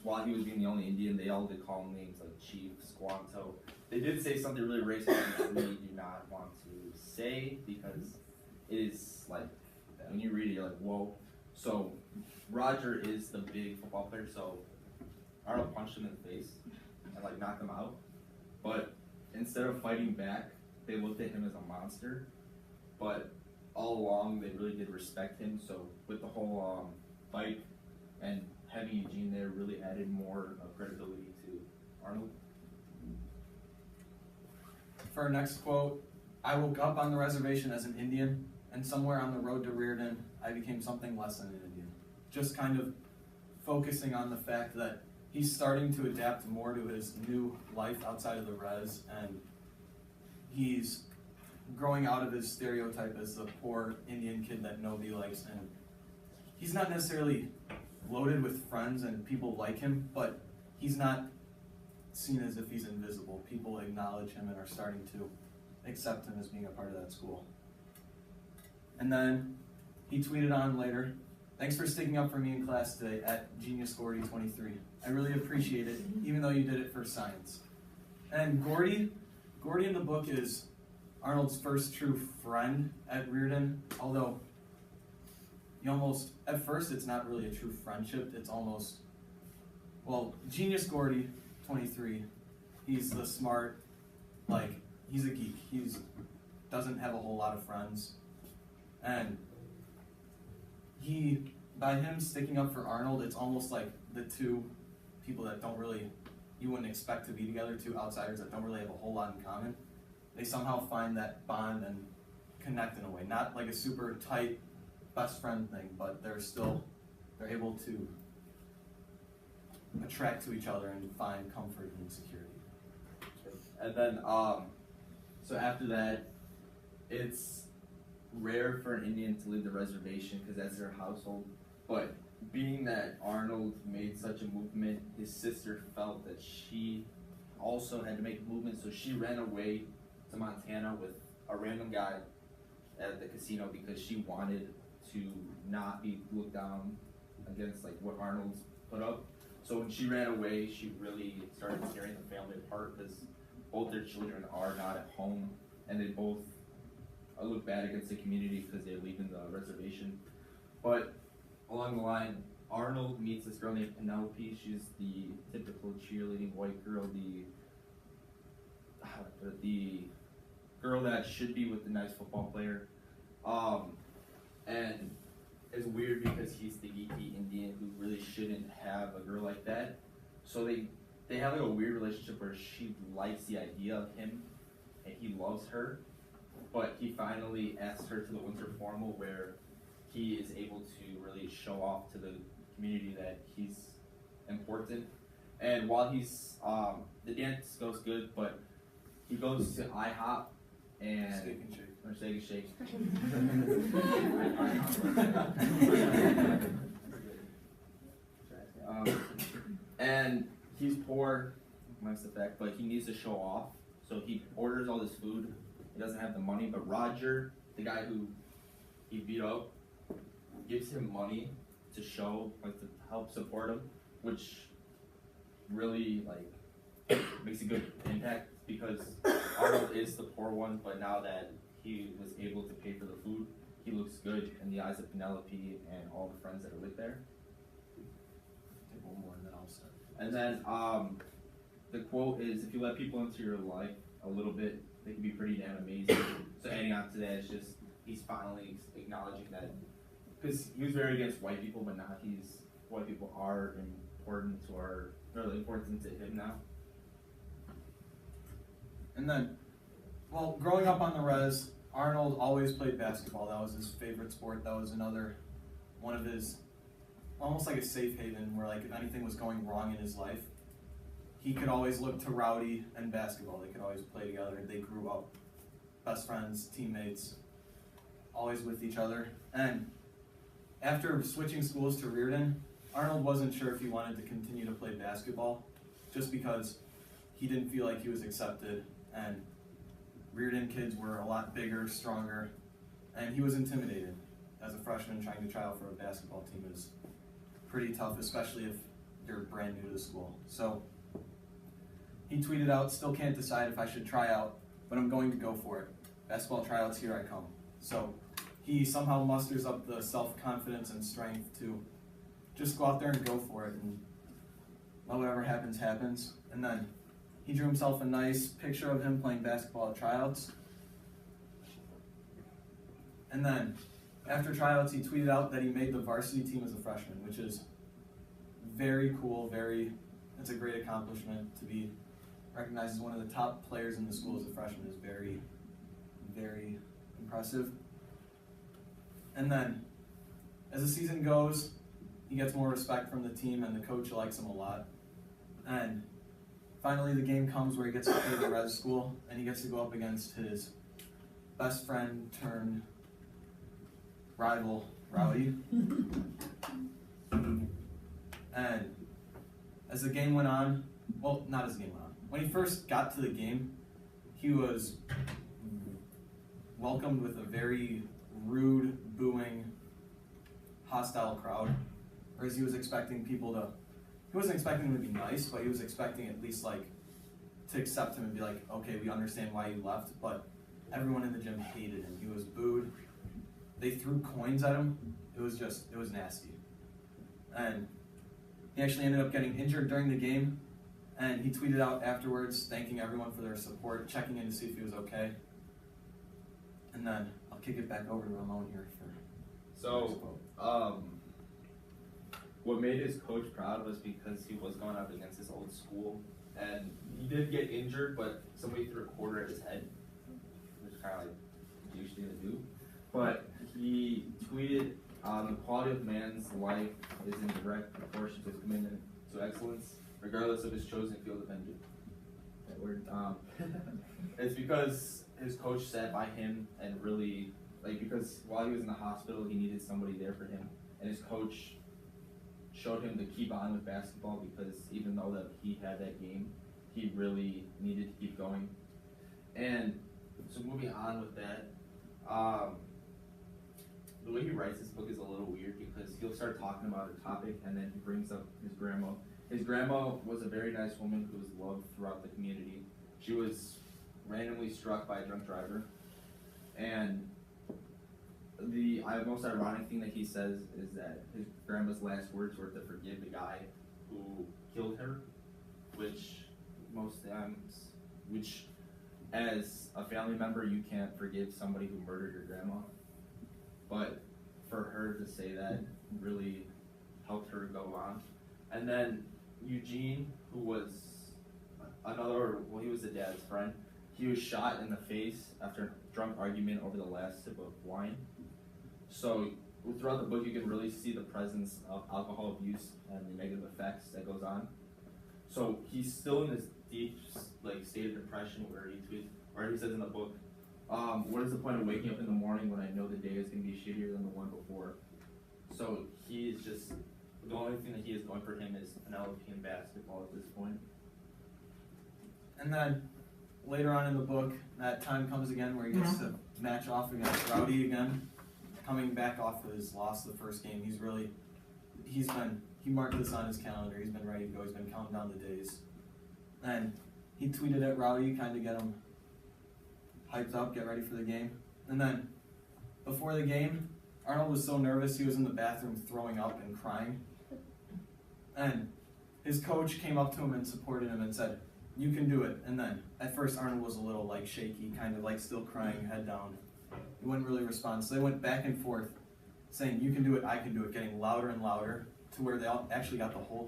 while he was being the only Indian, they all did call him names like Chief, Squanto. They did say something really racist, which we do not want to say because it is like, when you read it, you're like, whoa. So Roger is the big football player, so Arnold punched him in the face and like knocked him out. But instead of fighting back, they looked at him as a monster. But all along, they really did respect him. So with the whole fight and having Eugene there really added more credibility to Arnold. For our next quote, I woke up on the reservation as an Indian, and somewhere on the road to Reardon, I became something less than an Indian. Just kind of focusing on the fact that he's starting to adapt more to his new life outside of the res, and he's growing out of his stereotype as the poor Indian kid that nobody likes. And he's not necessarily loaded with friends and people like him, but he's not seen as if he's invisible. People acknowledge him and are starting to accept him as being a part of that school. And then he tweeted on later, "Thanks for sticking up for me in class today at GeniusGordy23. I really appreciate it, even though you did it for science." And Gordy in the book is Arnold's first true friend at Reardon, although at first it's not really a true friendship, it's almost, Genius Gordy 23, he's the smart, he's a geek, doesn't have a whole lot of friends, and by him sticking up for Arnold, it's almost like the two people that you wouldn't expect to be together, two outsiders that don't really have a whole lot in common, they somehow find that bond and connect in a way, not like a super tight best friend thing, but they're able to attract to each other and find comfort and security. And then, so after that, it's rare for an Indian to leave the reservation because that's their household. But being that Arnold made such a movement, his sister felt that she also had to make a movement, so she ran away to Montana with a random guy at the casino because she wanted to not be looked down against what Arnold's put up. So when she ran away, she really started tearing the family apart because both their children are not at home, and they both look bad against the community because they're leaving the reservation. But along the line, Arnold meets this girl named Penelope. She's the typical cheerleading white girl, the girl that should be with the nice football player. And it's weird because he's the geeky Indian who really shouldn't have a girl like that. So they have a weird relationship where she likes the idea of him and he loves her, but he finally asks her to the winter formal where he is able to really show off to the community that he's important. And while he's the dance goes good, but he goes to IHOP and Steak and Shake. Or Steak and Shake. And he's poor, amongst the fact, but he needs to show off. So he orders all this food. He doesn't have the money, but Roger, the guy who he beat up, gives him money to show, to help support him, which really makes a good impact because Arnold is the poor one, but now that he was able to pay for the food, he looks good in the eyes of Penelope and all the friends that are with there. Take one more and then I'll start. And then the quote is, "If you let people into your life a little bit, they can be pretty damn amazing." So adding on to that, it's just he's finally acknowledging that, because he was very against white people, but now white people are important to him now. And then, growing up on the res, Arnold always played basketball. That was his favorite sport. That was another one of his, almost like a safe haven where if anything was going wrong in his life, he could always look to Rowdy and basketball. They could always play together. They grew up best friends, teammates, always with each other. And after switching schools to Reardon, Arnold wasn't sure if he wanted to continue to play basketball just because he didn't feel like he was accepted, and Reardon kids were a lot bigger, stronger, and he was intimidated. As a freshman, trying to try out for a basketball team is pretty tough, especially if they're brand new to the school. So he tweeted out, "Still can't decide if I should try out, but I'm going to go for it. Basketball tryouts, here I come." So he somehow musters up the self-confidence and strength to just go out there and go for it, and let whatever happens, happens. And then he drew himself a nice picture of him playing basketball at tryouts. And then after tryouts, he tweeted out that he made the varsity team as a freshman, which is very cool, it's a great accomplishment. To be recognized as one of the top players in the school as a freshman is very, very impressive. And then, as the season goes, he gets more respect from the team, and the coach likes him a lot. And finally, the game comes where he gets to play the res school, and he gets to go up against his best friend turned rival, Rowdy. And as the game went on, well, not as the game went on, when he first got to the game, he was welcomed with a very rude, booing, hostile crowd. Whereas he was expecting people to, he wasn't expecting them to be nice, but he was expecting at least like to accept him and be like, okay, we understand why you left. But everyone in the gym hated him. He was booed. They threw coins at him. It was nasty. And he actually ended up getting injured during the game. And he tweeted out afterwards, thanking everyone for their support, checking in to see if he was okay. And then I'll kick it back over to Ramon here for what made his coach proud was because he was going up against his old school, and he did get injured, but somebody threw a quarter at his head, which is kind of like a douche thing to do. But he tweeted, "The quality of man's life is in direct proportion to his commitment to excellence, regardless of his chosen field of engine." That word. It's because his coach sat by him and really, because while he was in the hospital, he needed somebody there for him, and his coach showed him to keep on with basketball, because even though that he had that game, he really needed to keep going. And so moving on with that, the way he writes this book is a little weird, because he'll start talking about a topic and then he brings up his grandma. His grandma was a very nice woman who was loved throughout the community. She was randomly struck by a drunk driver, and the most ironic thing that he says is that his grandma's last words were to forgive the guy who killed her, which as a family member, you can't forgive somebody who murdered your grandma. But for her to say that really helped her go on. And then Eugene, who was he was the dad's friend, he was shot in the face after a drunk argument over the last sip of wine. So throughout the book, you can really see the presence of alcohol abuse and the negative effects that goes on. So he's still in this deep state of depression where he says in the book, "What is the point of waking up in the morning when I know the day is going to be shittier than the one before?" So he's just, the only thing that he is going for him is Penelope in basketball at this point. And then later on in the book, that time comes again where he gets to match off against Rowdy again. Coming back off of his loss the first game, he marked this on his calendar. He's been ready to go. He's been counting down the days. And he tweeted at Rowdy, kind of get him hyped up, get ready for the game. And then before the game, Arnold was so nervous he was in the bathroom throwing up and crying. And his coach came up to him and supported him and said, "You can do it." And then at first Arnold was a little shaky, kind of still crying, head down. He wouldn't really respond. So they went back and forth saying, "You can do it, I can do it," getting louder and louder, to where they all actually got the whole